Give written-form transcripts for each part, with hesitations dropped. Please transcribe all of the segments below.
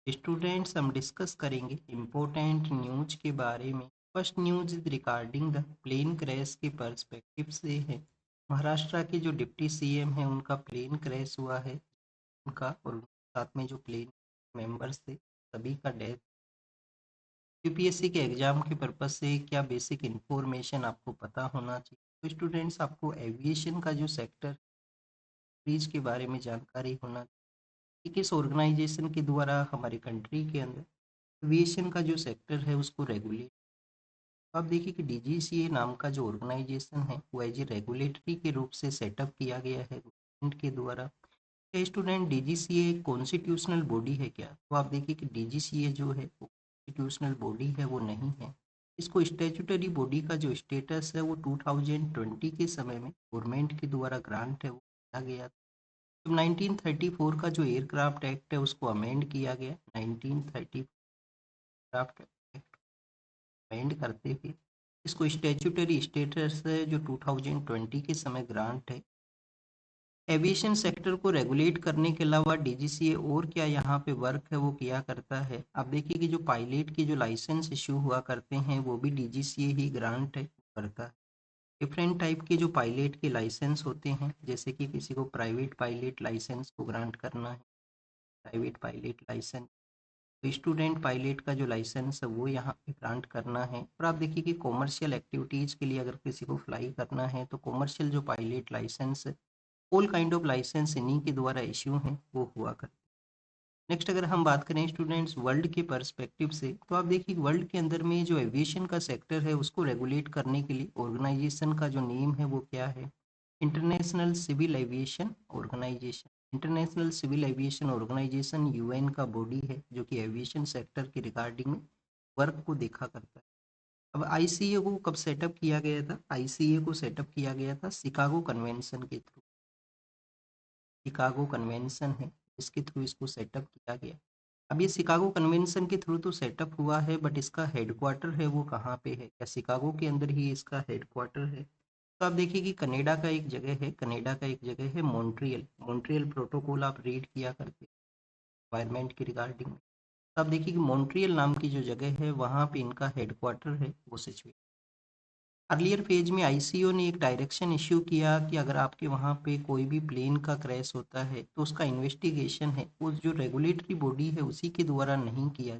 Students हम discuss करेंगे important news के बारे में। First news is regarding the plane crash के पर्सपेक्टिव से है। महाराष्ट्र के जो डिप्टी सीएम है उनका प्लेन क्रैश हुआ है उनका, और साथ में जो प्लेन मेंबर्स थे सभी का डेथ। यूपीएससी के एग्जाम के पर्पज से क्या बेसिक इन्फॉर्मेशन आपको पता होना चाहिए। तो स्टूडेंट्स आपको एविएशन का जो सेक्टर फ्रीज के बारे में जानकारी होना चाहिए कि किस ऑर्गेनाइजेशन के द्वारा हमारी कंट्री के अंदर एविएशन का जो सेक्टर है उसको रेगुलेट। तो आप देखिए कि डीजीसीए नाम का जो ऑर्गेनाइजेशन है वो एज ए रेगुलेटरी के रूप से सेटअप किया गया है गवर्नमेंट के द्वारा। क्या स्टूडेंट डीजीसीए कॉन्स्टिट्यूशनल बॉडी है क्या? तो आप देखिए कि डीजीसीए जो है वो कॉन्स्टिट्यूशनल बॉडी है, वो नहीं है। इसको स्टेचुटरी बॉडी का जो स्टेटस है वो 2020 के समय में गवर्नमेंट के द्वारा ग्रांट है वो दिया गया। तो 1934 का जो एयरक्राफ्ट एक्ट है उसको अमेंड किया गया। 1930 क्राफ्ट एक्ट अमेंड करते हुए इसको स्टेचुटरी स्टेटस है जो 2020 के समय ग्रांट है। एविएशन सेक्टर को रेगुलेट करने के अलावा डीजीसीए और क्या यहाँ पे वर्क है वो किया करता है। आप देखिए कि जो पायलट के जो लाइसेंस इशू हुआ करते हैं वो भी डीजीसीए ही ग्रांट है करता है। डिफरेंट टाइप के जो पायलट के लाइसेंस होते हैं, जैसे कि किसी को प्राइवेट पायलट लाइसेंस को ग्रांट करना है, प्राइवेट पायलट लाइसेंस। तो स्टूडेंट पायलट का जो लाइसेंस है वो यहाँ पे ग्रांट करना है। और आप देखिए कि कॉमर्शियल एक्टिविटीज़ के लिए अगर किसी को फ्लाई करना है तो कॉमर्शियल जो पायलट लाइसेंस है, ऑल काइंड ऑफ लाइसेंस इन्हीं के द्वारा इश्यू हैं वो हुआ करते हैं। नेक्स्ट अगर हम बात करें स्टूडेंट्स वर्ल्ड के पर्सपेक्टिव से, तो आप देखिए वर्ल्ड के अंदर में जो एविएशन का सेक्टर है उसको रेगुलेट करने के लिए ऑर्गेनाइजेशन का जो नेम है वो क्या है? International Civil Aviation Organization. International Civil Aviation Organization UN का बॉडी है जो कि एविएशन सेक्टर के रिगार्डिंग में वर्क को देखा करता है। अब आईसीए को कब सेटअप किया गया था? आईसीए को सेटअप किया गया था शिकागो कन्वेंशन के थ्रू। शिकागो कन्वेंशन है इसके थ्रू इसको सेटअप किया गया। अब ये शिकागो कन्वेंशन के थ्रू तो सेटअप हुआ है, बट इसका हेडक्वार्टर है वो कहाँ पे है? क्या शिकागो के अंदर ही इसका हेडक्वार्टर है? तो आप देखिए कि कनाडा का एक जगह है, कनाडा का एक जगह है मॉन्ट्रियल। मॉन्ट्रियल प्रोटोकॉल आप रीड किया करते एनवायरमेंट के रिगार्डिंग में। तो आप देखिए कि मॉन्ट्रियल नाम की जो जगह है वहाँ पे इनका हेडक्वार्टर है वो सिचुएट। अर्लियर फेज में आईसीओ ने एक डायरेक्शन इश्यू किया कि अगर आपके वहाँ पे कोई भी प्लेन का क्रैश होता है तो उसका इन्वेस्टिगेशन है उस जो रेगुलेटरी बॉडी है उसी के द्वारा नहीं किया।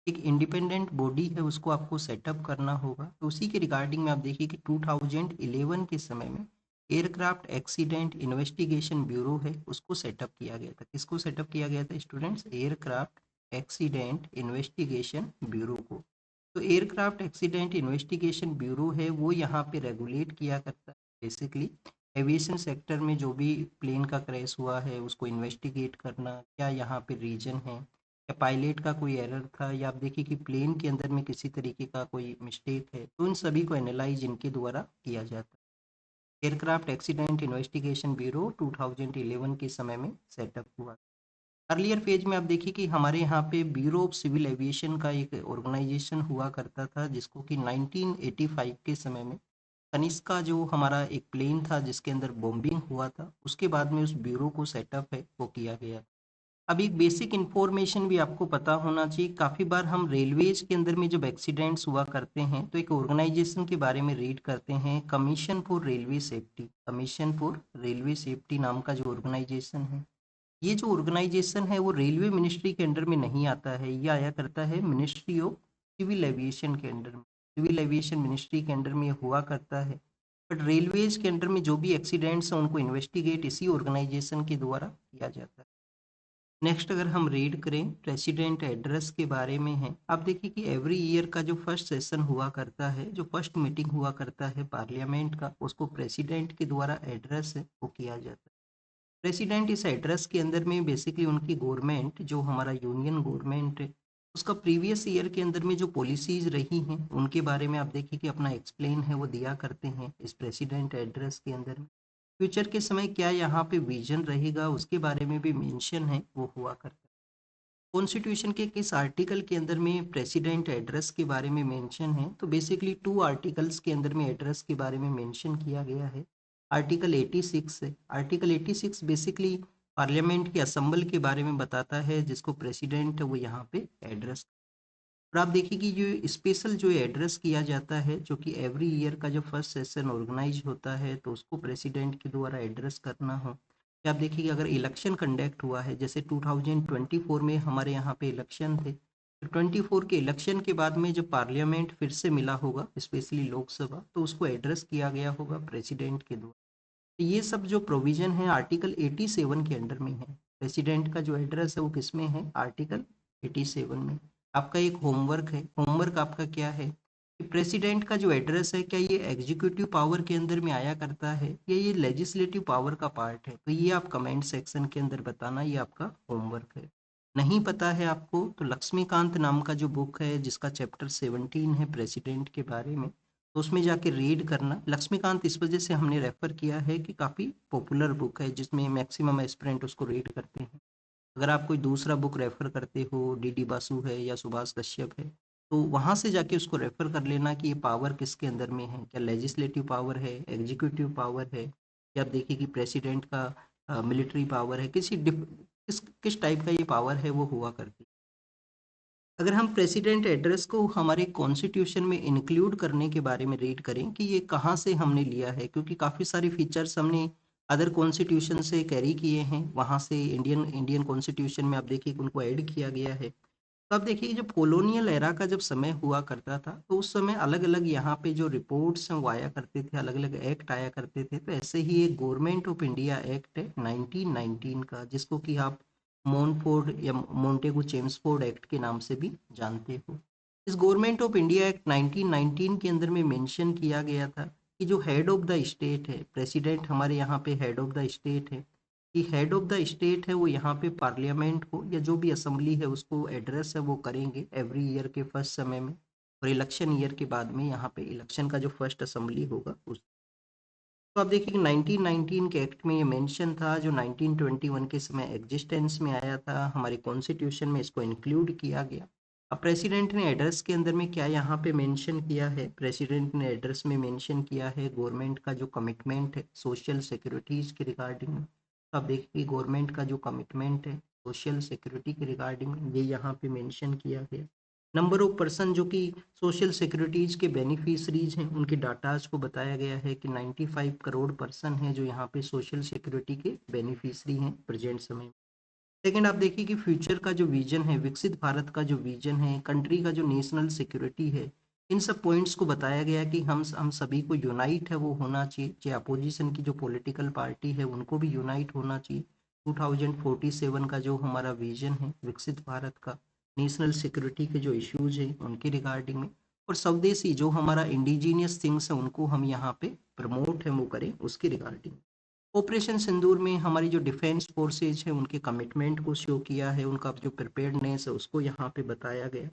एक इंडिपेंडेंट बॉडी है उसको आपको सेटअप करना होगा। तो उसी के रिगार्डिंग में आप देखिए कि 2011 के समय में एयरक्राफ्ट एक्सीडेंट इन्वेस्टिगेशन ब्यूरो है उसको सेटअप किया गया था। किसको सेटअप किया गया था students? Aircraft accident investigation bureau को। तो एयरक्राफ्ट एक्सीडेंट इन्वेस्टिगेशन ब्यूरो है वो यहाँ पे रेगुलेट किया करता है बेसिकली एविएशन सेक्टर में जो भी प्लेन का क्रैश हुआ है उसको इन्वेस्टिगेट करना, क्या यहाँ पे रीजन है, या पायलट का कोई एरर था, या आप देखिए कि प्लेन के अंदर में किसी तरीके का कोई मिस्टेक है, तो उन सभी को एनालाइज इनके द्वारा किया जाता है। एयरक्राफ्ट एक्सीडेंट इन्वेस्टिगेशन ब्यूरो 2011 के समय में सेटअप हुआ। अर्लियर फेज में आप देखिए कि हमारे यहाँ पे ब्यूरो ऑफ सिविल एविएशन का एक ऑर्गेनाइजेशन हुआ करता था जिसको कि 1985 के समय में कनिष्का जो हमारा एक प्लेन था जिसके अंदर बॉम्बिंग हुआ था उसके बाद में उस ब्यूरो को सेटअप है वो किया गया। अब एक बेसिक इन्फॉर्मेशन भी आपको पता होना चाहिए। काफ़ी बार हम रेलवेज के अंदर में जब एक्सीडेंट्स हुआ करते हैं तो एक ऑर्गेनाइजेशन के बारे में रीड करते हैं, commission for railway safety. Commission for railway safety नाम का जो ऑर्गेनाइजेशन है, ये जो ऑर्गेनाइजेशन है वो रेलवे मिनिस्ट्री के अंडर में नहीं आता है, ये आया करता है मिनिस्ट्री ऑफ सिविल एविएशन के अंडर में। सिविल एविएशन मिनिस्ट्री के अंडर में ये हुआ करता है। बट रेलवेज के अंडर में जो भी एक्सीडेंट्स हैं उनको इन्वेस्टिगेट इसी ऑर्गेनाइजेशन के द्वारा किया जाता है। नेक्स्ट अगर हम रीड करें प्रेसिडेंट एड्रेस के बारे में है। आप देखिए कि एवरी ईयर का जो फर्स्ट सेशन हुआ करता है, जो फर्स्ट मीटिंग हुआ करता है पार्लियामेंट का, उसको प्रेसिडेंट के द्वारा एड्रेस है वो किया जाता है। प्रेसिडेंट इस एड्रेस के अंदर में बेसिकली उनकी गवर्नमेंट जो हमारा यूनियन गवर्नमेंट है उसका प्रीवियस ईयर के अंदर में जो पॉलिसीज रही हैं उनके बारे में आप देखिए कि अपना एक्सप्लेन है वो दिया करते हैं इस प्रेसिडेंट एड्रेस के अंदर में। फ्यूचर के समय क्या यहाँ पे विजन रहेगा उसके बारे में भी मेंशन है वो हुआ करता है। कॉन्स्टिट्यूशन के किस आर्टिकल के अंदर में प्रेसिडेंट एड्रेस के बारे में मेंशन है? तो बेसिकली टू आर्टिकल्स के अंदर में एड्रेस के बारे में मेंशन किया गया है। आर्टिकल 86 है। आर्टिकल 86 बेसिकली पार्लियामेंट की असेंबल के बारे में बताता है, जिसको प्रेसिडेंट वो यहाँ पे एड्रेस। और आप देखिए कि जो स्पेशल जो एड्रेस किया जाता है, जो कि एवरी ईयर का जो फर्स्ट सेशन ऑर्गेनाइज होता है, तो उसको प्रेसिडेंट के द्वारा एड्रेस करना हो। या आप देखिए कि अगर इलेक्शन कंडक्ट हुआ है, जैसे 2024 में हमारे यहाँ पे इलेक्शन थे, तो 24 के इलेक्शन के बाद में जब पार्लियामेंट फिर से मिला होगा, स्पेशली लोकसभा, तो उसको एड्रेस किया गया होगा प्रेसिडेंट के द्वारा। तो ये सब जो प्रोविजन है आर्टिकल 87 के अंडर में है। प्रेसिडेंट का जो एड्रेस है वो किस में है? आर्टिकल 87 में। आपका एक होमवर्क है, होमवर्क आपका क्या है कि प्रेसिडेंट का जो एड्रेस है, क्या ये एग्जीक्यूटिव पावर के अंदर में आया करता है या ये लेजिस्लेटिव पावर का पार्ट है? तो ये आप कमेंट सेक्शन के अंदर बताना, ये आपका होमवर्क है। नहीं पता है आपको तो लक्ष्मीकांत नाम का जो बुक है, जिसका चैप्टर 17 है प्रेसिडेंट के बारे में, तो उसमें जाके रीड करना। लक्ष्मीकांत इस वजह से हमने रेफर किया है कि काफ़ी पॉपुलर बुक है, जिसमें मैक्सिमम एस्पिरेंट उसको रीड करते हैं। अगर आप कोई दूसरा बुक रेफर करते हो, डीडी बासु है या सुभाष कश्यप है, तो वहाँ से जाके उसको रेफर कर लेना कि ये पावर किसके अंदर में है, क्या लेजिस्लेटिव पावर है, एग्जीक्यूटिव पावर है, या आप देखिए कि प्रेसिडेंट का मिलिट्री पावर है, किस टाइप का ये पावर है वो हुआ करती है। अगर हम प्रेसिडेंट एड्रेस को हमारे कॉन्स्टिट्यूशन में इंक्लूड करने के बारे में रीड करें कि ये कहाँ से हमने लिया है, क्योंकि काफ़ी सारे फीचर्स हमने अदर कॉन्स्टिट्यूशन से कैरी किए हैं, वहाँ से इंडियन इंडियन कॉन्स्टिट्यूशन में आप देखिए कि उनको ऐड किया गया है। तो आप देखिए कि जब कॉलोनियल एरा का जब समय हुआ करता था, तो उस समय अलग अलग यहाँ पे जो रिपोर्ट्स हैं वो आया करते थे, अलग अलग एक्ट आया करते थे। तो ऐसे ही एक गवर्नमेंट ऑफ इंडिया एक्ट है 1919 का, जिसको कि आप मोनफोर्ड या मोंटेगू चेम्सफोर्ड एक्ट के नाम से भी जानते हो। इस गवर्नमेंट ऑफ इंडिया एक्ट 1919 के अंदर में मेंशन किया गया था कि जो हेड ऑफ द स्टेट है, प्रेसिडेंट हमारे यहाँ पे हेड ऑफ द स्टेट है, कि हेड ऑफ द स्टेट है वो यहाँ पे पार्लियामेंट को या जो भी असेंबली है उसको एड्रेस है वो करेंगे एवरी ईयर के फर्स्ट समय में, और इलेक्शन ईयर के बाद में यहाँ पे इलेक्शन का जो फर्स्ट असेंबली होगा उस। तो आप देखिए कि 1919 के एक्ट में ये मेंशन था, जो 1921 के समय एग्जिस्टेंस में आया था, हमारे कॉन्स्टिट्यूशन में इसको इंक्लूड किया गया। अब प्रेसिडेंट ने एड्रेस के अंदर में क्या यहाँ पे मेंशन किया है? प्रेसिडेंट ने एड्रेस में मेंशन किया है गवर्नमेंट का जो कमिटमेंट है सोशल सिक्योरिटीज के रिगार्डिंग। तो आप देखिए गवर्नमेंट का जो कमिटमेंट है सोशल सिक्योरिटी के रिगार्डिंग, ये यहाँ पे मेंशन किया गया। नंबर ऑफ पर्सन जो कि सोशल सिक्योरिटीज के बेनिफिशरीज हैं, उनके डाटाज को बताया गया है कि 95 करोड़ पर्सन हैं जो यहाँ पे सोशल सिक्योरिटी के बेनिफिशरी हैं प्रेजेंट समय में। सेकेंड, आप देखिए कि फ्यूचर का जो विजन है, विकसित भारत का जो विजन है, कंट्री का जो नेशनल सिक्योरिटी है, इन सब पॉइंट्स को बताया गया कि हम सभी को यूनाइट है वो होना चाहिए, चाहे अपोजिशन की जो पॉलिटिकल पार्टी है उनको भी यूनाइट होना चाहिए। 2047 का जो हमारा विजन है विकसित भारत का, नेशनल सिक्योरिटी के जो इश्यूज हैं उनके रिगार्डिंग में, और स्वदेशी जो हमारा इंडिजीनियस थिंग्स है उनको हम यहाँ पे प्रमोट है वो करें उसके रिगार्डिंग। ऑपरेशन सिंदूर में हमारी जो डिफेंस फोर्सेज है उनके कमिटमेंट को शो किया है, उनका जो प्रिपेयर्डनेस है उसको यहाँ पे बताया गया।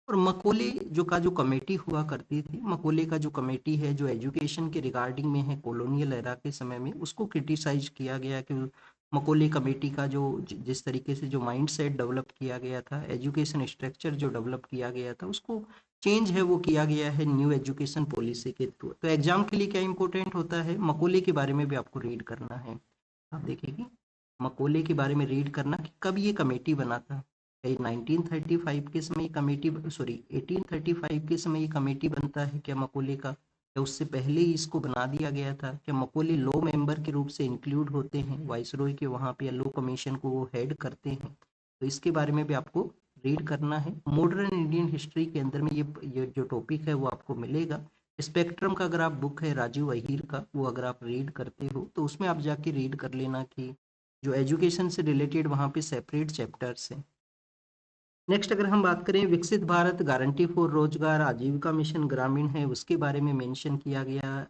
और मकोले जो कमेटी हुआ करती थी, मकोले का जो कमेटी है जो एजुकेशन के रिगार्डिंग में है कॉलोनियल एरा के समय में, उसको क्रिटिसाइज किया गया कि मकोले कमेटी का जो जिस तरीके से जो माइंड सेट डेवलप किया गया था, एजुकेशन स्ट्रक्चर जो डेवलप किया गया था, उसको चेंज है वो किया गया है न्यू एजुकेशन पॉलिसी के थ्रू। तो एग्जाम के लिए क्या इंपॉर्टेंट होता है, मकोले के बारे में भी आपको रीड करना है। आप देखिए मकोले के बारे में रीड करना कि कब ये कमेटी बना था। 1935 के समय ये कमेटी, सॉरी 1835 के समय ये कमेटी बनता है क्या मकोले का, या उससे पहले ही इसको बना दिया गया था? क्या मकोले लॉ मेंबर के रूप से इंक्लूड होते हैं वाइसरॉय के वहाँ पे, या लॉ कमीशन को वो हेड करते हैं? तो इसके बारे में भी आपको रीड करना है। मॉडर्न इंडियन हिस्ट्री के अंदर में ये जो टॉपिक है वो आपको मिलेगा। स्पेक्ट्रम का अगर आप बुक है राजीव अहीर का, वो अगर आप रीड करते हो तो उसमें आप जाके रीड कर लेना कि जो एजुकेशन से रिलेटेड वहाँ पे सेपरेट चैप्टर्स हैं। नेक्स्ट अगर हम बात करें विकसित भारत गारंटी फॉर रोजगार आजीविका मिशन ग्रामीण है, उसके बारे में मेंशन किया गया।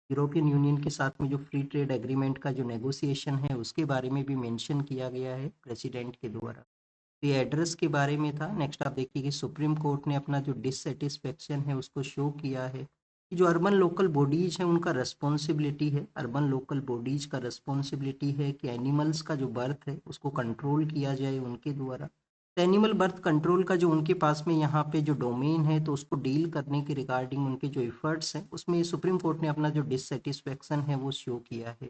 यूरोपियन यूनियन के साथ में जो फ्री ट्रेड एग्रीमेंट का जो नेगोशिएशन है उसके बारे में भी मेंशन किया गया है प्रेसिडेंट के द्वारा। ये एड्रेस के बारे में था। नेक्स्ट आप देखिए कि सुप्रीम कोर्ट ने अपना जो डिससेटिस्फेक्शन है उसको शो किया है कि जो अर्बन लोकल बॉडीज है उनका रेस्पॉन्सिबिलिटी है, अर्बन लोकल बॉडीज का रेस्पॉन्सिबिलिटी है कि एनिमल्स का जो बर्थ है उसको कंट्रोल किया जाए उनके द्वारा। तो एनिमल बर्थ कंट्रोल का जो उनके पास में यहाँ पे जो डोमेन है, तो उसको डील करने के रिगार्डिंग उनके जो एफर्ट्स हैं उसमें सुप्रीम कोर्ट ने अपना जो डिससेटिस्फेक्शन है वो शो किया है।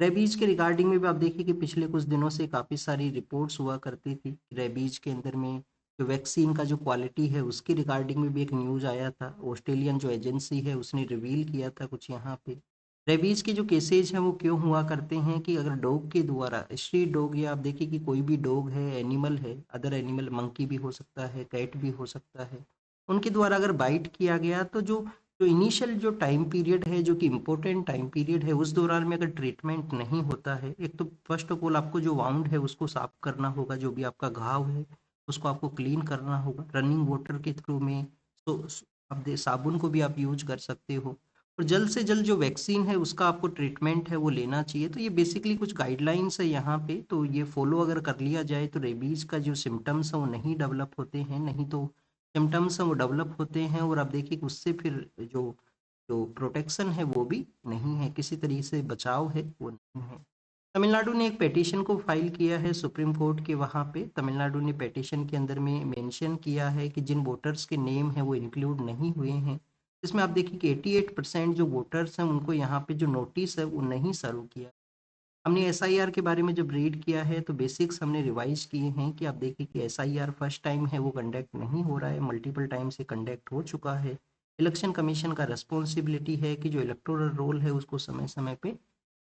रेबीज के रिगार्डिंग में भी आप देखिए कि पिछले कुछ दिनों से काफ़ी सारी रिपोर्ट्स हुआ करती थी। रेबीज के अंदर में जो वैक्सीन का जो क्वालिटी है उसकी रिगार्डिंग में भी एक न्यूज़ आया था। ऑस्ट्रेलियन जो एजेंसी है उसने रिवील किया था कुछ यहाँ पे। रेबीज के जो केसेज हैं वो क्यों हुआ करते हैं कि अगर डॉग के द्वारा, स्ट्रीट डॉग या आप देखिए कि कोई भी डॉग है, एनिमल है, अदर एनिमल, मंकी भी हो सकता है, कैट भी हो सकता है, उनके द्वारा अगर बाइट किया गया तो जो जो इनिशियल जो टाइम पीरियड है, जो कि इम्पोर्टेंट टाइम पीरियड है, उस दौरान में अगर ट्रीटमेंट नहीं होता है, एक तो फर्स्ट ऑफ ऑल आपको जो वाउंड है उसको साफ करना होगा, जो भी आपका घाव है उसको आपको क्लीन करना होगा रनिंग वाटर के थ्रू में। तो आप साबुन को भी आप यूज कर सकते हो, और जल्द से जल्द जो वैक्सीन है उसका आपको ट्रीटमेंट है वो लेना चाहिए। तो ये बेसिकली कुछ गाइडलाइंस है यहाँ पे, तो ये फॉलो अगर कर लिया जाए तो रेबीज का जो सिम्टम्स है वो नहीं डेवलप होते हैं, नहीं तो सिम्टम्स हैं वो डेवलप होते हैं, और आप देखिए कि उससे फिर जो जो प्रोटेक्शन है वो भी नहीं है, किसी तरीके से बचाव है वो नहीं है। तमिलनाडु ने एक पिटीशन को फाइल किया है सुप्रीम कोर्ट के, वहाँ पे तमिलनाडु ने पिटीशन के अंदर में मेंशन किया है कि जिन वोटर्स के नेम है वो इंक्लूड नहीं हुए हैं, इसमें आप देखिए कि 88% जो वोटर्स हैं उनको यहाँ पे जो नोटिस है वो नहीं सर्व किया। हमने एसआईआर के बारे में जब रीड किया है तो बेसिक्स हमने रिवाइज किए हैं कि आप देखिए कि एसआईआर फर्स्ट टाइम है वो कंडक्ट नहीं हो रहा है, मल्टीपल टाइम से कंडक्ट हो चुका है। इलेक्शन कमीशन का रिस्पॉन्सिबिलिटी है कि जो इलेक्टोरल रोल है उसको समय समय पे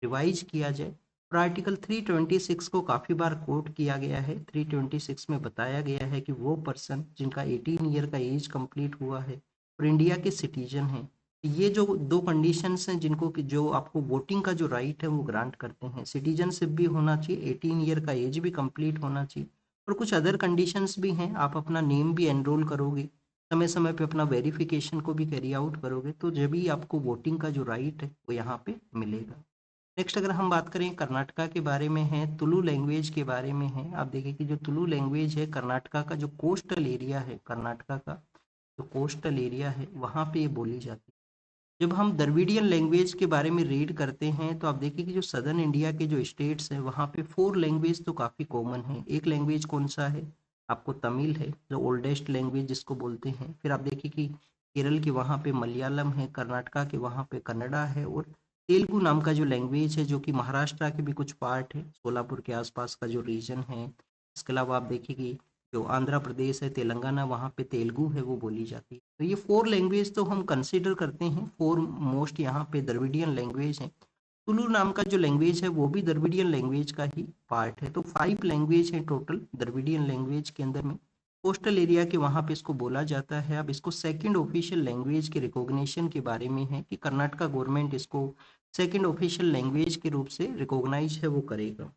रिवाइज किया जाए। और आर्टिकल 326 को काफ़ी बार कोट किया गया है। 326 में बताया गया है कि वो पर्सन जिनका 18 ईयर का एज कंप्लीट हुआ है और इंडिया के सिटीजन हैं, ये जो दो कंडीशंस हैं जिनको कि जो आपको वोटिंग का जो राइट है वो ग्रांट करते हैं, सिटीजनशिप भी होना चाहिए, 18 ईयर का एज भी कंप्लीट होना चाहिए, और कुछ अदर कंडीशंस भी हैं, आप अपना नेम भी एनरोल करोगे, समय समय पे अपना वेरिफिकेशन को भी कैरी आउट करोगे, तो जब भी आपको वोटिंग का जो राइट है वो यहाँ पे मिलेगा। नेक्स्ट अगर हम बात करें कर्नाटका के बारे में है, तुलु लैंग्वेज के बारे में है। आप देखिए कि जो तुलु लैंग्वेज है कर्नाटका का जो कोस्टल एरिया है, कर्नाटका का जो कोस्टल एरिया है वहाँ पे ये बोली जाती है। जब हम द्रविडियन लैंग्वेज के बारे में रीड करते हैं तो आप देखिए कि जो सदर्न इंडिया के जो स्टेट्स हैं वहाँ पे 4 लैंग्वेज तो काफ़ी कॉमन है। एक लैंग्वेज कौन सा है, आपको तमिल है जो ओल्डेस्ट लैंग्वेज जिसको बोलते हैं। फिर आप देखिए कि केरल के वहाँ पे मलयालम है, कर्नाटका के वहाँ पे कन्नड़ा है, और तेलुगु नाम का जो लैंग्वेज है जो कि महाराष्ट्र के भी कुछ पार्ट है, सोलापुर के आसपास का जो रीजन है। इसके अलावा आप देखिए कि जो आंध्र प्रदेश है, तेलंगाना, वहाँ पे तेलुगु है वो बोली जाती है। तो ये 4 लैंग्वेज तो हम कंसीडर करते हैं, 4 मोस्ट यहाँ पे द्रविडियन लैंग्वेज है। तुलु नाम का जो लैंग्वेज है वो भी द्रविडियन लैंग्वेज का ही पार्ट है। तो 5 लैंग्वेज है टोटल द्रविडियन लैंग्वेज के अंदर में। कोस्टल एरिया के वहाँ पे इसको बोला जाता है। अब इसको सेकंड ऑफिशियल लैंग्वेज के रिकॉग्निशन के बारे में है कि कर्नाटका गवर्नमेंट इसको सेकंड ऑफिशियल लैंग्वेज के रूप से रिकॉग्नाइज है वो करेगा।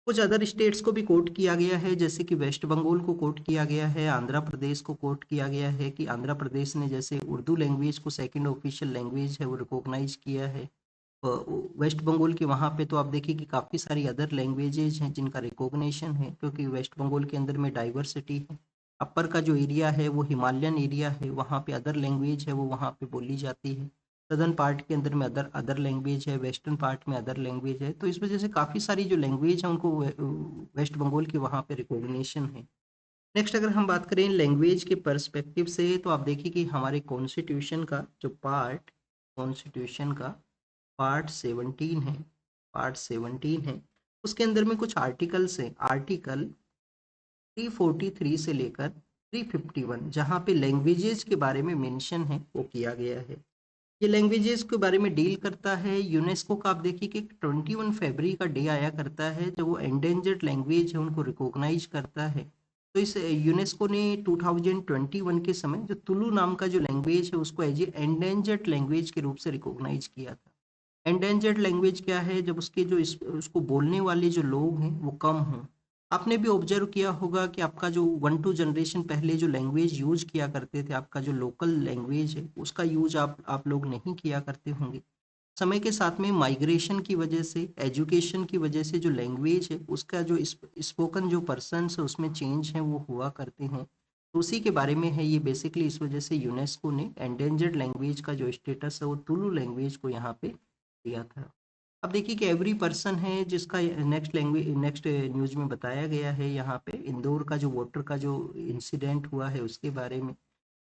कुछ अदर स्टेट्स को भी कोट किया गया है, जैसे कि वेस्ट बंगाल को कोट किया गया है, आंध्र प्रदेश को कोट किया गया है कि आंध्र प्रदेश ने जैसे उर्दू लैंग्वेज को सेकंड ऑफिशियल लैंग्वेज है वो रिकॉग्नाइज किया है। वेस्ट बंगाल के वहाँ पे तो आप देखिए कि काफ़ी सारी अदर लैंग्वेजेज हैं जिनका रिकॉग्निशन है, क्योंकि वेस्ट बंगाल के अंदर में डाइवर्सिटी है। अपर का जो एरिया है वो हिमालयन एरिया है, वहाँ पे अदर लैंग्वेज है वो वहाँ पे बोली जाती है। सदर्न पार्ट के अंदर में अदर अदर लैंग्वेज है, वेस्टर्न पार्ट में अदर लैंग्वेज है, तो इस वजह से काफ़ी सारी जो लैंग्वेज है उनको वेस्ट बंगाल के वहाँ पे रिकॉग्निशन है। नेक्स्ट अगर हम बात करें लैंग्वेज के पर्सपेक्टिव से तो आप देखिए कि हमारे कॉन्स्टिट्यूशन का पार्ट 17 है, पार्ट 17 है, उसके अंदर में कुछ आर्टिकल्स हैं, आर्टिकल 343 से लेकर 351, जहाँ पे लैंग्वेजेस के बारे में मेंशन है वो किया गया है। ये लैंग्वेजेस के बारे में डील करता है। यूनेस्को का आप देखिए कि 21 फरवरी का डे आया करता है जब वो एंडेंजर्ड लैंग्वेज है उनको रिकॉग्नाइज करता है। तो इस यूनेस्को ने 2021 के समय जो तुलु नाम का जो लैंग्वेज है उसको एज ए एंडेंजर्ड लैंग्वेज के रूप से रिकॉग्नाइज किया था। एंडेंजर्ड लैंग्वेज क्या है, जब उसके जो उसको बोलने वाले जो लोग हैं वो कम हों। आपने भी ऑब्जर्व किया होगा कि आपका जो 1-2 जनरेशन पहले जो लैंग्वेज यूज किया करते थे, आपका जो लोकल लैंग्वेज है उसका यूज आप लोग नहीं किया करते होंगे। समय के साथ में माइग्रेशन की वजह से, एजुकेशन की वजह से जो लैंग्वेज है उसका जो स्पोकन जो पर्सन्स है उसमें चेंज है वो हुआ करते हैं। तो उसी के बारे में है ये बेसिकली, इस वजह से यूनेस्को ने एंडेंजर्ड लैंग्वेज का जो स्टेटस है वो तुलु लैंग्वेज को यहाँ पे दिया था। अब देखिए कि एवरी पर्सन है जिसका नेक्स्ट न्यूज में बताया गया है यहाँ पे इंदौर का जो वोटर का जो इंसिडेंट हुआ है उसके बारे में।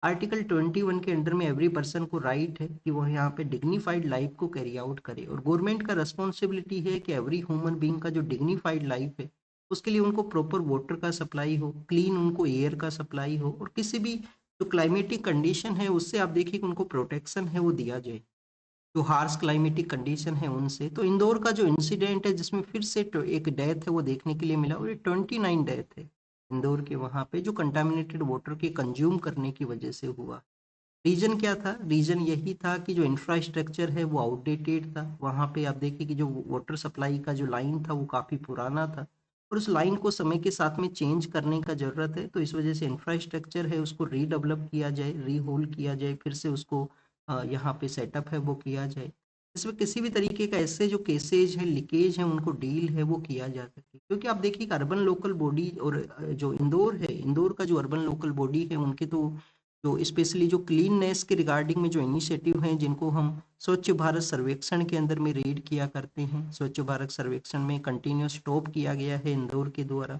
आर्टिकल 21 के अंडर में एवरी पर्सन को राइट है कि वो यहाँ पे डिग्निफाइड लाइफ को कैरी आउट करे, और गवर्नमेंट का रिस्पॉन्सिबिलिटी है कि एवरी ह्यूमन बीइंग का जो डिग्निफाइड लाइफ है उसके लिए उनको प्रॉपर वाटर का सप्लाई हो, क्लीन उनको एयर का सप्लाई हो, और किसी भी जो क्लाइमेटिक कंडीशन है उससे आप देखिए कि उनको प्रोटेक्शन है वो दिया जाए, जो हार्श क्लाइमेटिक कंडीशन है उनसे। तो इंदौर का जो इंसिडेंट है जिसमें फिर से एक डेथ है वो देखने के लिए मिला, और ये 29 डेथ है इंदौर के वहाँ पे जो कंटामिनेटेड वाटर के कंज्यूम करने की वजह से हुआ। रीजन क्या था? रीजन यही था कि जो इंफ्रास्ट्रक्चर है वो आउटडेटेड था। वहाँ पे आप देखिए कि जो वाटर सप्लाई का जो लाइन था वो काफ़ी पुराना था, और उस लाइन को समय के साथ में चेंज करने का ज़रूरत है। तो इस वजह से इंफ्रास्ट्रक्चर है उसको रीडेवलप किया जाए, रीहोल किया जाए, फिर से उसको यहाँ पे सेटअप है वो किया जाए। इसमें किसी भी तरीके का ऐसे जो केसेज है, लीकेज है, उनको डील है वो किया जा सके, क्योंकि आप देखिए कि अर्बन लोकल बॉडी और जो इंदौर है, इंदौर का जो अर्बन लोकल बॉडी है उनके तो जो स्पेशली जो क्लीननेस के रिगार्डिंग में जो इनिशिएटिव हैं जिनको हम स्वच्छ भारत सर्वेक्षण के अंदर में रीड किया करते हैं, स्वच्छ भारत सर्वेक्षण में कंटिन्यूस टॉप किया गया है इंदौर के द्वारा।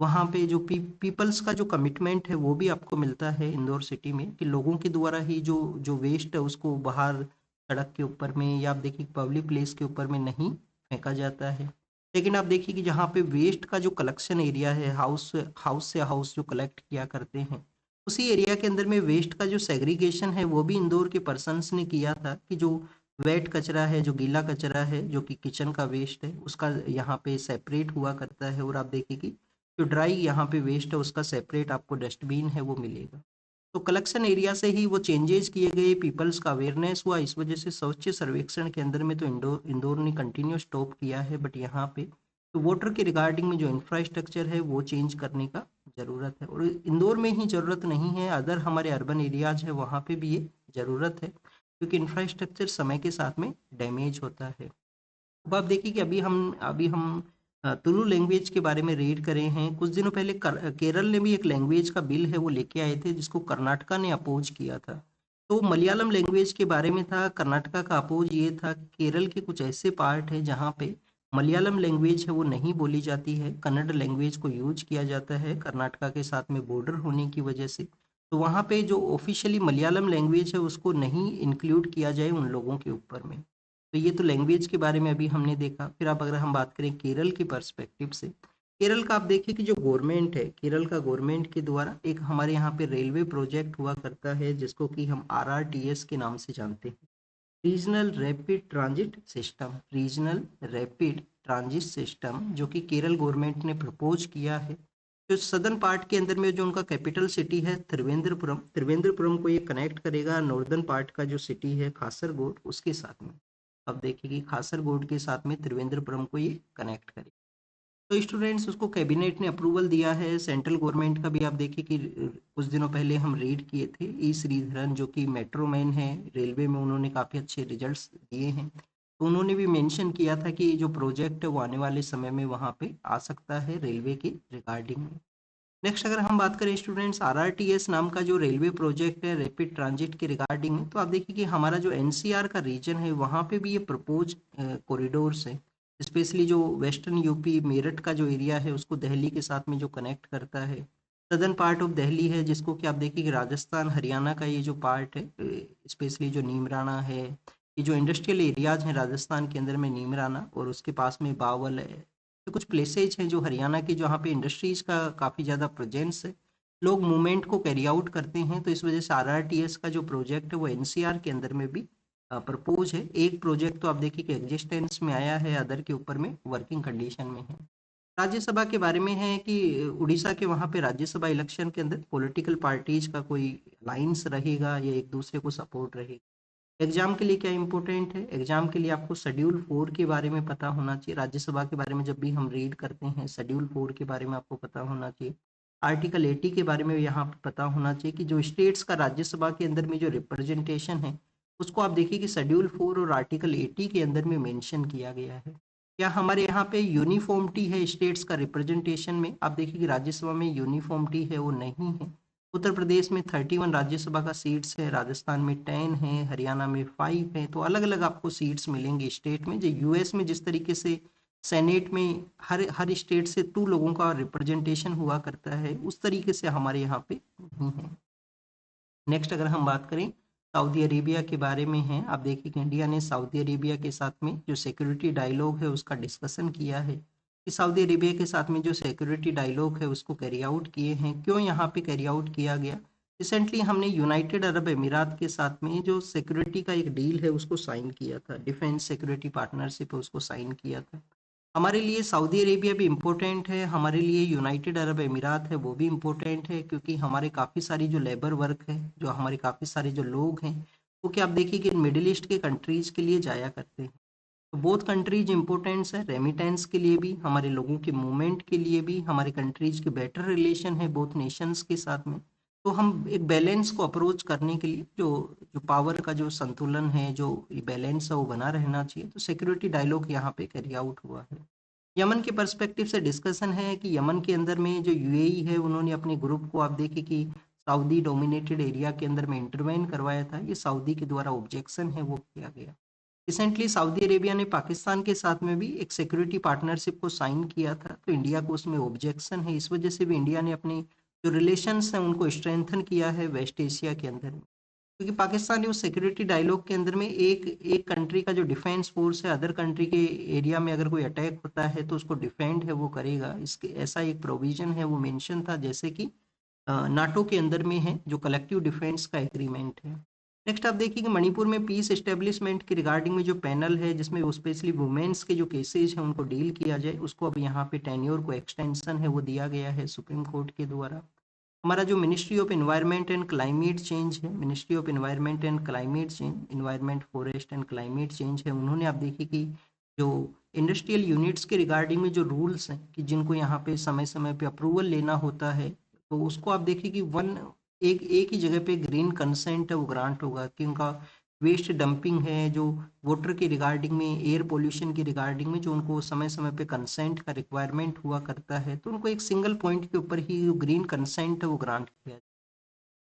वहाँ पे जो पीपल्स का जो कमिटमेंट है वो भी आपको मिलता है इंदौर सिटी में, कि लोगों के द्वारा ही जो जो वेस्ट है उसको बाहर सड़क के ऊपर में या आप देखिए पब्लिक प्लेस के ऊपर में नहीं फेंका जाता है। लेकिन आप देखिए कि जहाँ पे वेस्ट का जो कलेक्शन एरिया है, हाउस हाउस से हाउस जो कलेक्ट किया करते हैं, उसी एरिया के अंदर में वेस्ट का जो सेग्रीगेशन है वो भी इंदौर के पर्सन्स ने किया था, कि जो वेट कचरा है, जो गीला कचरा है, जो कि किचन का वेस्ट है, उसका यहाँ पे सेपरेट हुआ करता है, और आप देखिए कि जो ड्राई यहाँ पे वेस्ट है उसका सेपरेट आपको डस्टबिन है वो मिलेगा। तो कलेक्शन एरिया से ही वो चेंजेस किए गए, पीपल्स का अवेयरनेस हुआ, इस वजह से स्वच्छ सर्वेक्षण के अंदर में तो इंदौर इंदौर ने कंटिन्यू स्टॉप किया है, बट यहाँ पे तो वाटर के रिगार्डिंग में जो इंफ्रास्ट्रक्चर है वो चेंज करने का ज़रूरत है, और इंदौर में ही ज़रूरत नहीं है, अदर हमारे अर्बन एरियाज है वहाँ पे भी ये ज़रूरत है, क्योंकि इंफ्रास्ट्रक्चर समय के साथ में डैमेज होता है। अब आप देखिए कि अभी हम तुलु लैंग्वेज के बारे में रीड करे हैं। कुछ दिनों पहले केरल ने भी एक लैंग्वेज का बिल है वो लेके आए थे जिसको कर्नाटका ने अपोज किया था। तो मलयालम लैंग्वेज के बारे में था, कर्नाटका का अपोज ये था कि केरल के कुछ ऐसे पार्ट है जहाँ पे मलयालम लैंग्वेज है वो नहीं बोली जाती है, कन्नड़ लैंग्वेज को यूज किया जाता है कर्नाटका के साथ में बॉर्डर होने की वजह से। तो वहाँ पे जो ऑफिशियली मलयालम लैंग्वेज है उसको नहीं इंक्लूड किया जाए उन लोगों के ऊपर में। तो ये तो लैंग्वेज के बारे में अभी हमने देखा। फिर अब अगर हम बात करें केरल की पर्सपेक्टिव से, केरल का आप देखिए कि जो गवर्नमेंट है, केरल का गवर्नमेंट के द्वारा एक हमारे यहाँ पे रेलवे प्रोजेक्ट हुआ करता है जिसको कि हम RRTS के नाम से जानते हैं, regional rapid transit system. Regional rapid transit system जो कि केरल गवर्नमेंट ने प्रपोज किया है, जो सदर्न पार्ट के अंदर में जो उनका कैपिटल सिटी है त्रिवेंद्रपुरम, त्रिवेंद्रपुरम को ये कनेक्ट करेगा नॉर्दर्न पार्ट का जो सिटी है कासरगोड उसके साथ में। अब देखिए कि कासरगोड के साथ में त्रिवेंद्रपुरम को ये कनेक्ट करेगा। तो स्टूडेंट्स उसको कैबिनेट ने अप्रूवल दिया है, सेंट्रल गवर्नमेंट का भी आप देखिए कि कुछ दिनों पहले हम रीड किए थे, ई श्रीधरन जो कि मेट्रो मैन है रेलवे में, उन्होंने काफ़ी अच्छे रिजल्ट्स दिए हैं। तो उन्होंने भी मेंशन किया था कि जो प्रोजेक्ट है वो आने वाले समय में वहाँ पे आ सकता है रेलवे के रिगार्डिंग में। नेक्स्ट अगर हम बात करें स्टूडेंट्स RRTS नाम का जो रेलवे प्रोजेक्ट है रैपिड ट्रांजिट के रिगार्डिंग में, तो आप देखिए कि हमारा जो NCR का रीजन है वहाँ पे भी ये प्रपोज कॉरिडोर्स है, स्पेशली जो वेस्टर्न यूपी मेरठ का जो एरिया है उसको दिल्ली के साथ में जो कनेक्ट करता है, सदर्न पार्ट ऑफ दिल्ली है जिसको कि आप देखिए कि राजस्थान हरियाणा का ये जो पार्ट है, स्पेशली जो नीमराना है, ये जो इंडस्ट्रियल एरियाज हैं राजस्थान के अंदर में नीमराना और उसके पास में बावल है, तो कुछ प्लेसेज हैं जो हरियाणा की जहाँ पे इंडस्ट्रीज का काफ़ी ज़्यादा प्रेजेंस है, लोग मूवमेंट को कैरी आउट करते हैं, तो इस वजह से RRTS का जो प्रोजेक्ट है वो NCR के अंदर में भी प्रपोज है। एक प्रोजेक्ट तो आप देखिए कि एग्जिस्टेंस में आया है, अदर के ऊपर में वर्किंग कंडीशन में है। राज्यसभा के बारे में है कि उड़ीसा के वहाँ पे राज्यसभा इलेक्शन के अंदर पॉलिटिकल पार्टीज का कोई अलायंस रहेगा या एक दूसरे को सपोर्ट रहेगा। एग्जाम के लिए क्या इंपॉर्टेंट है? एग्जाम के लिए आपको शेड्यूल 4 के बारे में पता होना चाहिए। राज्यसभा के बारे में जब भी हम रीड करते हैं शेड्यूल 4 के बारे में आपको पता होना चाहिए। आर्टिकल 80 के बारे में यहाँ पे पता होना चाहिए कि जो स्टेट्स का राज्यसभा के अंदर में जो रिप्रेजेंटेशन है उसको आप देखिए कि शेड्यूल 4 और आर्टिकल 80 के अंदर में मेंशन किया गया है। क्या हमारे यहाँ पे यूनिफॉर्मिटी है स्टेट्स का रिप्रेजेंटेशन में? आप देखिए कि राज्यसभा में यूनिफॉर्मिटी है वो नहीं है। उत्तर प्रदेश में 31 राज्यसभा का सीट्स है, राजस्थान में 10 है, हरियाणा में 5 है, तो अलग अलग आपको सीट्स मिलेंगे स्टेट में। जो यूएस में जिस तरीके से सेनेट में हर हर स्टेट से 2 लोगों का रिप्रेजेंटेशन हुआ करता है उस तरीके से हमारे यहाँ पे नहीं है। नेक्स्ट अगर हम बात करें सऊदी अरेबिया के बारे में है, आप देखिए कि इंडिया ने सऊदी अरेबिया के साथ में जो सिक्योरिटी डायलॉग है उसका डिस्कशन किया है कि सऊदी अरेबिया के साथ में जो सिक्योरिटी डायलॉग है उसको कैरी आउट किए हैं। क्यों यहाँ पे कैरी आउट किया गया? रिसेंटली हमने यूनाइटेड अरब अमीरात के साथ में जो सिक्योरिटी का एक डील है उसको साइन किया था, डिफेंस सिक्योरिटी पार्टनरशिप है उसको साइन किया था। हमारे लिए सऊदी अरेबिया भी इम्पोर्टेंट है, हमारे लिए यूनाइटेड अरब अमीरात है वो भी इम्पोर्टेंट है, क्योंकि हमारे काफ़ी सारी जो लेबर वर्क है, जो हमारे काफ़ी सारे जो लोग हैं, वो क्या आप देखिए कि मिडिल ईस्ट के कंट्रीज़ के लिए जाया करते हैं। तो बोथ कंट्रीज इम्पोर्टेंट्स है, रेमिटेंस के लिए भी, हमारे लोगों के मूवमेंट के लिए भी, हमारे कंट्रीज के बेटर रिलेशन है बोथ नेशंस के साथ में। तो हम एक बैलेंस को अप्रोच करने के लिए जो जो पावर का जो संतुलन है, जो बैलेंस है वो बना रहना चाहिए। तो सिक्योरिटी डायलॉग यहाँ पे कैरी आउट हुआ है। यमन के पर्सपेक्टिव से डिस्कशन है कि यमन के अंदर में जो यूएई है उन्होंने अपने ग्रुप को आप देखिए कि सऊदी डोमिनेटेड एरिया के अंदर में इंटरवेन करवाया था, ये सऊदी के द्वारा ऑब्जेक्शन है वो किया गया। रिसेंटली सऊदी अरेबिया ने पाकिस्तान के साथ में भी एक सिक्योरिटी पार्टनरशिप को साइन किया था, तो इंडिया को उसमें ऑब्जेक्शन है, इस वजह से भी इंडिया ने अपने जो रिलेशंस हैं उनको स्ट्रेंथन किया है वेस्ट एशिया के अंदर में। क्योंकि पाकिस्तान ने उस सिक्योरिटी डायलॉग के अंदर में एक एक कंट्री का जो डिफेंस फोर्स है अदर कंट्री के एरिया में अगर कोई अटैक होता है तो उसको डिफेंड है वो करेगा, इसके ऐसा एक प्रोविजन है वो मेंशन था, जैसे कि नाटो के अंदर में है जो कलेक्टिव डिफेंस का एग्रीमेंट है। नेक्स्ट आप देखिए कि मणिपुर में पीस एस्टेब्लिशमेंट के रिगार्डिंग में जो पैनल है जिसमें वो स्पेशली वुमेन्स के जो केसेज हैं उनको डील किया जाए, उसको अब यहाँ पे टेन्योर को एक्सटेंशन है वो दिया गया है सुप्रीम कोर्ट के द्वारा। हमारा जो ministry of environment and climate change है, ministry of environment and climate change, environment forest and climate change है, उन्होंने आप देखिए कि जो इंडस्ट्रियल यूनिट्स के रिगार्डिंग में जो रूल्स हैं कि जिनको यहाँ पे समय समय पे अप्रूवल लेना होता है, तो उसको आप देखिए कि वन एक एक ही जगह पे ग्रीन कंसेंट है वो ग्रांट होगा कि उनका वेस्ट डंपिंग है, जो वाटर के रिगार्डिंग में, एयर पोल्यूशन के रिगार्डिंग में जो उनको समय समय पे कंसेंट का रिक्वायरमेंट हुआ करता है, तो उनको एक सिंगल पॉइंट के ऊपर ही जो ग्रीन कंसेंट है वो ग्रांट किया।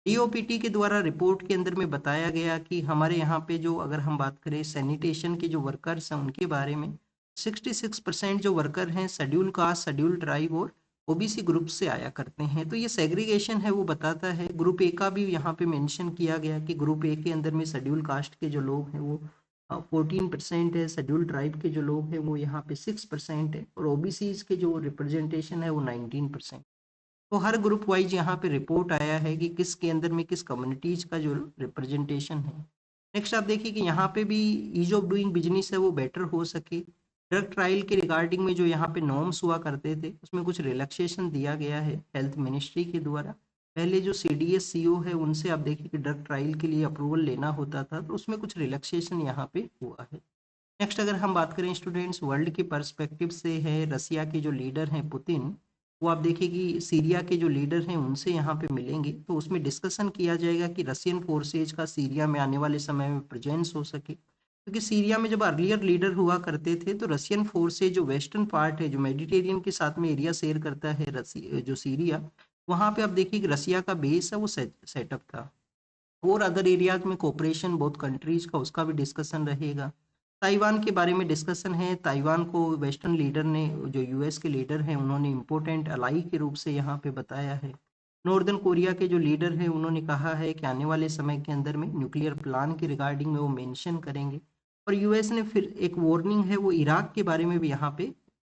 डीओपीटी के द्वारा रिपोर्ट के अंदर में बताया गया कि हमारे यहाँ पे जो अगर हम बात करें सैनिटेशन के जो वर्कर्स हैं उनके बारे में, 66% जो वर्कर हैं शेड्यूल कास्ट, शेड्यूल ट्राइब और ओबीसी ग्रुप से आया करते हैं। तो ये सेग्रीगेशन है वो बताता है। ग्रुप ए का भी यहाँ पे मेंशन किया गया कि ग्रुप ए के अंदर में शेड्यूल कास्ट के जो लोग हैं वो 14% है, शेड्यूल ट्राइब के जो लोग हैं वो यहाँ पे 6% है, और ओबीसी के जो रिप्रेजेंटेशन है वो 19%। तो हर ग्रुप वाइज यहाँ पे रिपोर्ट आया है कि किसके अंदर में किस कम्युनिटीज का जो रिप्रेजेंटेशन है। नेक्स्ट आप देखिए कि यहाँ पे भी ईज ऑफ डूइंग बिजनेस है वो बेटर हो सके। ड्रग ट्रायल के रिगार्डिंग में जो यहाँ पे नॉर्म्स हुआ करते थे उसमें कुछ रिलैक्सेशन दिया गया है हेल्थ मिनिस्ट्री के द्वारा। पहले जो सीडीएस सीओ है उनसे आप देखिए कि ड्रग ट्रायल के लिए अप्रूवल लेना होता था, तो उसमें कुछ रिलैक्सेशन यहाँ पे हुआ है। नेक्स्ट अगर हम बात करें स्टूडेंट्स वर्ल्ड के पर्सपेक्टिव से है, रसिया के जो लीडर हैं पुतिन, वो आप देखिए कि सीरिया के जो लीडर हैं उनसे यहाँ पे मिलेंगे, तो उसमें डिस्कशन किया जाएगा कि रशियन फोर्सेज का सीरिया में आने वाले समय में प्रेजेंस हो सके, क्योंकि सीरिया में जब अर्लियर लीडर हुआ करते थे तो रशियन फोर्सेज जो वेस्टर्न पार्ट है जो मेडिटेरियन के साथ में एरिया शेयर करता है रसिया जो सीरिया, वहाँ पे आप देखिए कि रसिया का बेस है वो सेटअप था। और अदर एरियाज में कोऑपरेशन बहुत कंट्रीज का उसका भी डिस्कशन रहेगा। ताइवान के बारे में डिस्कशन है। ताइवान को वेस्टर्न लीडर ने, जो यूएस के लीडर हैं, उन्होंने इम्पोर्टेंट अलाई के रूप से यहाँ पे बताया है। नॉर्दर्न कोरिया के जो लीडर हैं उन्होंने कहा है कि आने वाले समय के अंदर में न्यूक्लियर प्लान के रिगार्डिंग में वो मेंशन करेंगे। और यूएस ने फिर एक वार्निंग है वो इराक के बारे में भी यहाँ पे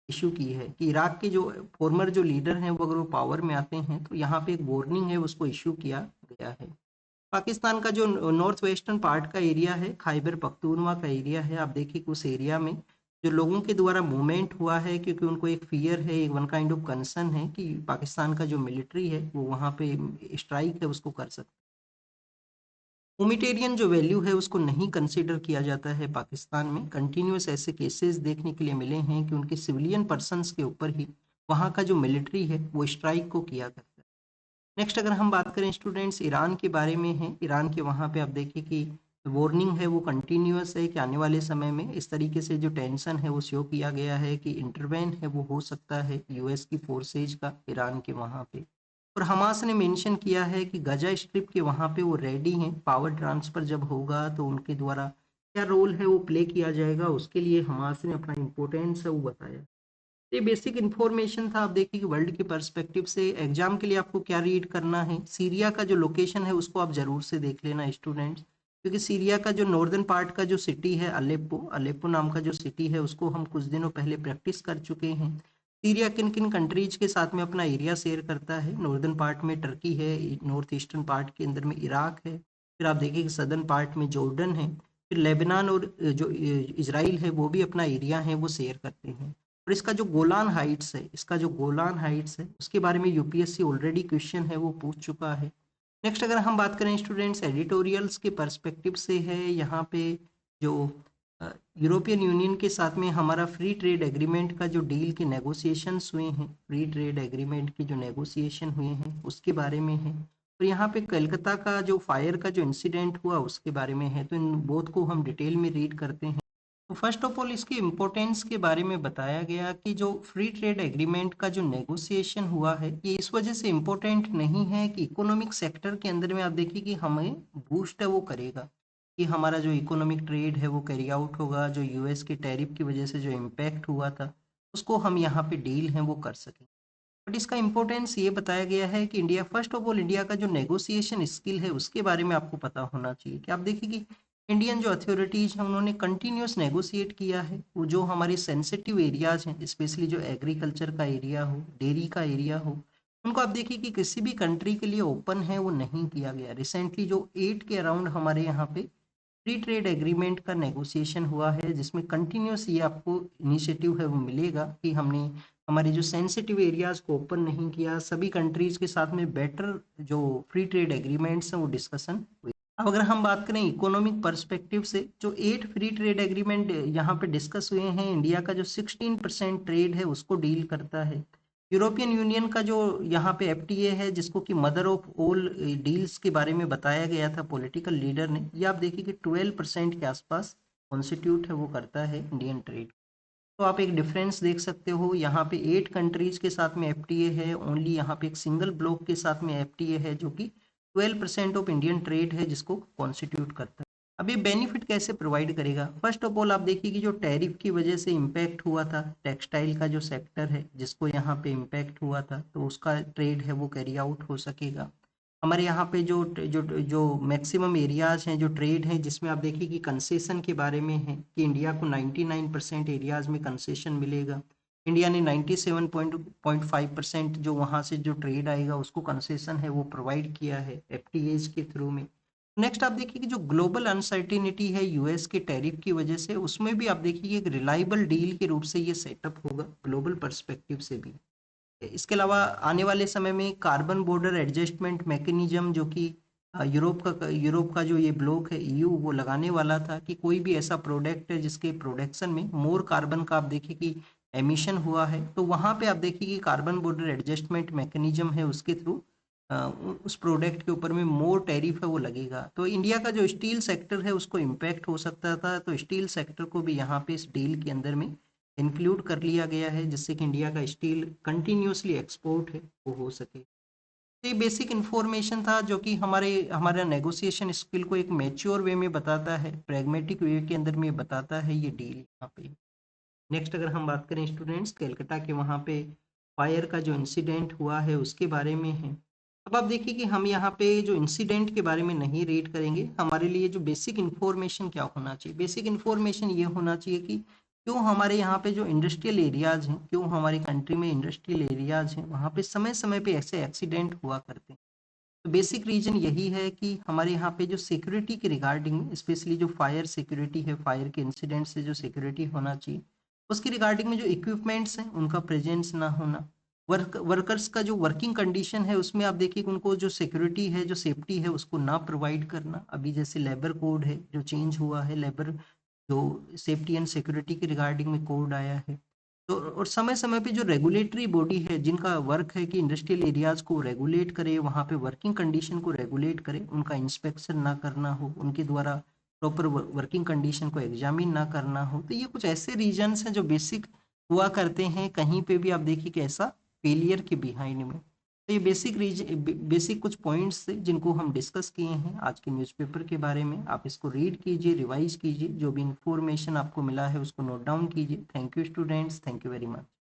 इशू की है कि इराक के जो फॉर्मर जो लीडर हैं वो अगर वो पावर में आते हैं तो यहाँ पे एक वार्निंग है उसको इशू किया गया है। पाकिस्तान का जो नॉर्थ वेस्टर्न पार्ट का एरिया है, खैबर पख्तूनवा का एरिया है, आप देखिए कि उस एरिया में जो लोगों के द्वारा मूवमेंट हुआ है, क्योंकि उनको एक फियर है, एक वन काइंड ऑफ कंसर्न है कि पाकिस्तान का जो मिलिट्री है वो वहाँ पे स्ट्राइक है उसको कर सकता है। ह्यूमैनिटेरियन जो वैल्यू है उसको नहीं कंसीडर किया जाता है पाकिस्तान में। कंटिन्यूस ऐसे केसेस देखने के लिए मिले हैं कि उनके सिविलियन पर्सनस के ऊपर ही वहाँ का जो मिलिट्री है वो स्ट्राइक को किया करता है। नेक्स्ट अगर हम बात करें स्टूडेंट्स ईरान के बारे में है, ईरान के वहाँ पे आप देखिए कि वार्निंग है वो कंटिन्यूअस है कि आने वाले समय में इस तरीके से जो टेंशन है वो शो किया गया है कि इंटरवेन है वो हो सकता है यूएस की फोर्सेज का ईरान के वहाँ पे। और हमास ने मेंशन किया है कि गजा स्ट्रिप के वहाँ पे वो रेडी हैं, पावर ट्रांसफ़र जब होगा तो उनके द्वारा क्या रोल है वो प्ले किया जाएगा, उसके लिए हमास ने अपना इम्पोर्टेंस है वो बताया। ये बेसिक इन्फॉर्मेशन था। आप देखिए कि वर्ल्ड के पर्सपेक्टिव से एग्जाम के लिए आपको क्या रीड करना है। सीरिया का जो लोकेशन है उसको आप जरूर से देख लेना स्टूडेंट्स, क्योंकि सीरिया का जो नॉर्दर्न पार्ट का जो सिटी है अलेप्पो, अलेप्पो नाम का जो सिटी है उसको हम कुछ दिनों पहले प्रैक्टिस कर चुके हैं। सीरिया किन किन कंट्रीज के साथ में अपना एरिया शेयर करता है। नॉर्दर्न पार्ट में टर्की है, नॉर्थ ईस्टर्न पार्ट के अंदर में इराक है, फिर आप देखिए कि सदर्न पार्ट में जॉर्डन है, फिर लेबनान और जो इजराइल है वो भी अपना एरिया है वो शेयर करते हैं। और इसका जो गोलान हाइट्स है, इसका जो गोलान हाइट्स है उसके बारे में यूपीएससी ऑलरेडी क्वेश्चन है वो पूछ चुका है। नेक्स्ट अगर हम बात करें स्टूडेंट्स एडिटोरियल्स के पर्सपेक्टिव से है, यहाँ पे जो यूरोपियन यूनियन के साथ में हमारा फ्री ट्रेड एग्रीमेंट का जो डील के नेगोशिएशंस हुए हैं, फ्री ट्रेड एग्रीमेंट की जो नेगोशिएशन हुए हैं उसके बारे में है। और यहाँ पे कलकत्ता का जो फायर का जो इंसिडेंट हुआ उसके बारे में है। तो इन बोथ को हम डिटेल में रीड करते हैं। तो फर्स्ट ऑफ ऑल इसकी इम्पोर्टेंस के बारे में बताया गया कि जो फ्री ट्रेड एग्रीमेंट का जो नेगोशिएशन हुआ है ये इस वजह से इम्पोर्टेंट नहीं है कि इकोनॉमिक सेक्टर के अंदर में आप देखिए कि हमें बूस्ट है वो करेगा, कि हमारा जो इकोनॉमिक ट्रेड है वो कैरी आउट होगा, जो यूएस के टैरिफ की वजह से जो इम्पैक्ट हुआ था उसको हम यहाँ पे डील हैं वो कर सकें। बट इसका इम्पोर्टेंस ये बताया गया है कि India, first of all India का जो नेगोशिएशन स्किल है उसके बारे में आपको पता होना चाहिए। कि आप देखिए कि इंडियन जो अथॉरिटीज हैं उन्होंने कंटिन्यूस नेगोशिएट किया है। वो जो हमारे सेंसिटिव एरियाज हैं, स्पेशली जो एग्रीकल्चर का एरिया हो, डेयरी का एरिया हो, उनको आप देखिए कि किसी भी कंट्री के लिए ओपन है वो नहीं किया गया। रिसेंटली जो 8 के अराउंड हमारे यहाँ पे फ्री ट्रेड एग्रीमेंट का नेगोशिएशन हुआ है, जिसमें कंटिन्यूस ये आपको इनिशिएटिव है वो मिलेगा कि हमने हमारे जो सेंसिटिव एरियाज को ओपन नहीं किया। सभी कंट्रीज के साथ में बेटर जो फ्री ट्रेड एग्रीमेंट्स हैं वो डिस्कशन हुई। अब अगर हम बात करें इकोनॉमिक पर्सपेक्टिव से, जो 8 फ्री ट्रेड एग्रीमेंट यहाँ पे डिस्कस हुए हैं, इंडिया का जो 16% ट्रेड है उसको डील करता है। यूरोपियन यूनियन का जो यहाँ पे एफटीए है, जिसको कि मदर ऑफ ऑल डील्स के बारे में बताया गया था पॉलिटिकल लीडर ने, ये आप देखिए कि 12% के आसपास कॉन्स्टिट्यूट है वो करता है इंडियन ट्रेड। तो आप एक डिफरेंस देख सकते हो, यहाँ पे 8 कंट्रीज के साथ में एफटीए है, ओनली यहाँ पे एक सिंगल ब्लॉक के साथ में एफटीए है जो कि 12% ऑफ इंडियन ट्रेड है जिसको कॉन्स्टिट्यूट करता है। अब ये बेनिफिट कैसे प्रोवाइड करेगा? फर्स्ट ऑफ ऑल आप देखिए कि जो टैरिफ की वजह से इम्पैक्ट हुआ था, टेक्सटाइल का जो सेक्टर है जिसको यहाँ पे इम्पैक्ट हुआ था, तो उसका ट्रेड है वो कैरी आउट हो सकेगा। हमारे यहाँ पे जो जो जो मैक्सिमम एरियाज हैं जो ट्रेड हैं, जिसमें आप देखिए कि कंसेशन के बारे में है कि इंडिया को 99% एरियाज में कंसेशन मिलेगा। इंडिया ने 97.5% जो वहाँ से जो ट्रेड आएगा उसको कंसेशन है वो प्रोवाइड किया है एफटीएज के थ्रू में। नेक्स्ट आप देखिए कि जो ग्लोबल अनसर्टिनिटी है यूएस के टैरिफ की वजह से, उसमें भी आप देखिए एक रिलायबल डील के रूप से ये सेटअप होगा ग्लोबल पर्सपेक्टिव से भी। इसके अलावा आने वाले समय में कार्बन बॉर्डर एडजस्टमेंट मैकेनिज्म जो कि यूरोप का जो ये ब्लॉक है ईयू वो लगाने वाला था, कि कोई भी ऐसा प्रोडक्ट है जिसके प्रोडक्शन में मोर कार्बन का आप देखिए कि एमिशन हुआ है, तो वहाँ पे आप देखिए कि कार्बन बॉर्डर एडजस्टमेंट मैकेनिज्म है उसके थ्रू उस प्रोडक्ट के ऊपर में मोर टैरिफ है वो लगेगा। तो इंडिया का जो स्टील सेक्टर है उसको इम्पैक्ट हो सकता था, तो स्टील सेक्टर को भी यहाँ पे इस डील के अंदर में इंक्लूड कर लिया गया है, जिससे कि इंडिया का स्टील कंटिन्यूसली एक्सपोर्ट है वो हो सके। तो ये बेसिक इन्फॉर्मेशन था जो कि हमारा नेगोशिएशन स्किल को एक मैच्योर वे में बताता है, प्रैग्मेटिक वे के अंदर में बताता है ये डील यहाँ पे। नेक्स्ट अगर हम बात करें स्टूडेंट्स, कलकत्ता के वहाँ पे फायर का जो इंसिडेंट हुआ है उसके बारे में है। अब आप देखिए कि हम यहाँ पे जो इंसिडेंट के बारे में नहीं रीड करेंगे, हमारे लिए जो बेसिक इन्फॉर्मेशन क्या होना चाहिए, बेसिक इन्फॉर्मेशन ये होना चाहिए कि क्यों हमारे यहाँ पे जो इंडस्ट्रियल एरियाज हैं, क्यों हमारी कंट्री में इंडस्ट्रियल एरियाज हैं वहाँ पे समय समय पे ऐसे एक्सीडेंट हुआ करते हैं। तो बेसिक रीजन यही है कि हमारे यहाँ पे जो सिक्योरिटी के रिगार्डिंग, स्पेशली जो फायर सिक्योरिटी है, फायर के इंसिडेंट से जो सिक्योरिटी होना चाहिए उसकी रिगार्डिंग में जो इक्विपमेंट्स हैं उनका प्रेजेंस ना होना, वर्कर्स का जो वर्किंग कंडीशन है उसमें आप देखिए कि उनको जो सिक्योरिटी है, जो सेफ्टी है उसको ना प्रोवाइड करना। अभी जैसे लेबर कोड है जो चेंज हुआ है, लेबर जो सेफ्टी एंड सिक्योरिटी के रिगार्डिंग में कोड आया है, तो और समय समय पे जो रेगुलेटरी बॉडी है जिनका वर्क है कि इंडस्ट्रियल एरियाज को रेगुलेट करे, वहाँ पे वर्किंग कंडीशन को रेगुलेट करे, उनका इंस्पेक्शन ना करना हो, उनके द्वारा प्रॉपर वर्किंग कंडीशन को एग्जामिन ना करना हो, तो ये कुछ ऐसे रीजंस हैं जो बेसिक हुआ करते हैं कहीं पे भी आप देखिए कि ऐसा फेलियर के बिहाइंड में। तो ये बेसिक कुछ पॉइंट्स थे जिनको हम डिस्कस किए हैं आज के न्यूज़पेपर के बारे में। आप इसको रीड कीजिए, रिवाइज कीजिए, जो भी इंफॉर्मेशन आपको मिला है उसको नोट डाउन कीजिए। Thank you students, thank you very much.